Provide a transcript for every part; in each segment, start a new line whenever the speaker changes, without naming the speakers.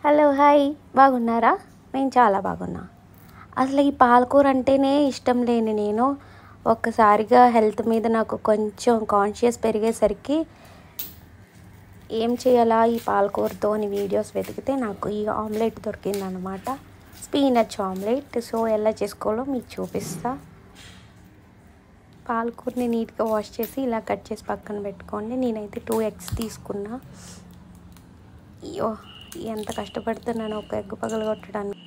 Hello hi బాగున్నారా? నేను చాలా బాగున్నా. అసలు ఈ పాలకూర అంటేనే ఇష్టం లేని నేను ఒక్కసారిగా హెల్త్ మీద నాకు కొంచెం కాన్షియస్ పెరిగేసరికి ఏం చేయాలా ఈ పాలకూరతో అని వీడియోస్ వెతికితే నాకు ఈ ఆమ్లెట్ దొరికిందనమాట. Spinach omelette. సో ఎలా చేసుకోవాలో మీకు చూపిస్తా. పాలకూరని నీట్గా వాష్ చేసి ఇలా కట్ చేసి పక్కన పెట్టుకోండి. నేనైతే 2 eggs తీసుకున్నా. అయ్యో ఎంత కష్టపడుతున్నాను ఒక ఎగ్ పగలు కొట్టడానికి.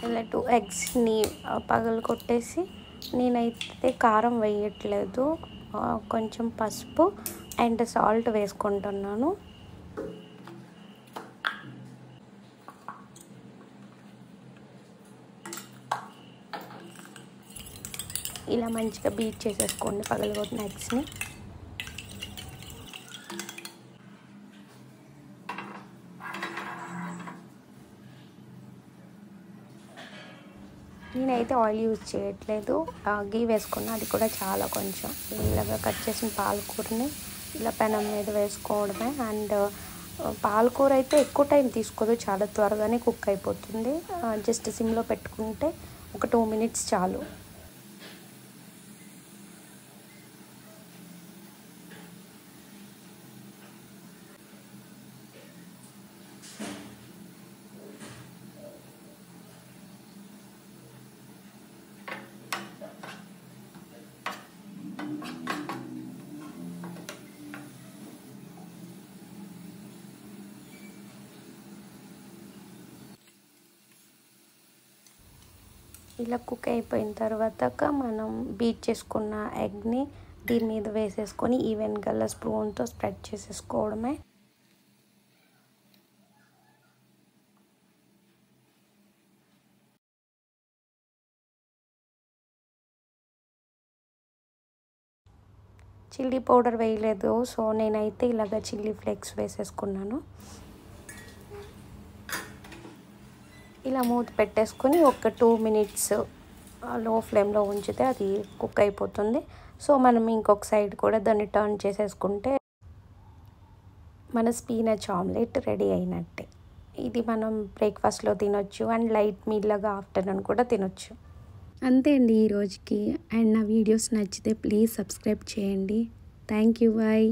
ఇలా 2 eggsని పగలు కొట్టేసి నేనైతే కారం వేయట్లేదు, కొంచెం పసుపు అండ్ సాల్ట్ వేసుకుంటున్నాను. ఇలా మంచిగా బీట్ చేసేసుకోండి పగలగొట్టిన ఎగ్స్ని. నేనైతే ఆయిల్ యూజ్ చేయట్లేదు, గీ వేసుకున్నా. అది కూడా చాలా కొంచెం. ఇలాగా కట్ చేసిన పాలకూరని ఇలా పెనం మీద వేసుకోవడమే. అండ్ పాలకూర అయితే ఎక్కువ టైం తీసుకోదు, చాలా త్వరగానే కుక్ అయిపోతుంది. జస్ట్ సిమ్లో పెట్టుకుంటే ఒక 2 minutes చాలు. ఇలా కుక్ అయిపోయిన తర్వాత మనం బీట్ చేసుకున్న ఎగ్ని దీని మీద వేసేసుకొని ఈవెన్గా స్పూన్తో స్ప్రెడ్ చేసేసుకోవడమే. చిల్లీ పౌడర్ వేయలేదు, సో నేనైతే ఇలాగ చిల్లీ ఫ్లేక్స్ వేసేసుకున్నాను. ఇలా మూత పెట్టేసుకొని ఒక 2 minutes లో ఫ్లేమ్లో ఉంచితే అది కుక్ అయిపోతుంది. సో మనం ఇంకొక సైడ్ కూడా దాన్ని టర్న్ చేసేసుకుంటే మన స్పినచ్ ఆమ్లెట్ రెడీ అయినట్టే. ఇది మనం బ్రేక్ఫాస్ట్లో తినొచ్చు అండ్ లైట్ మీల్ లాగా ఆఫ్టర్నూన్ కూడా తినొచ్చు. అంతే అండి ఈ రోజుకి. అండ్ నా వీడియోస్ నచ్చితే ప్లీజ్ సబ్స్క్రైబ్ చేయండి. Thank you. బాయ్.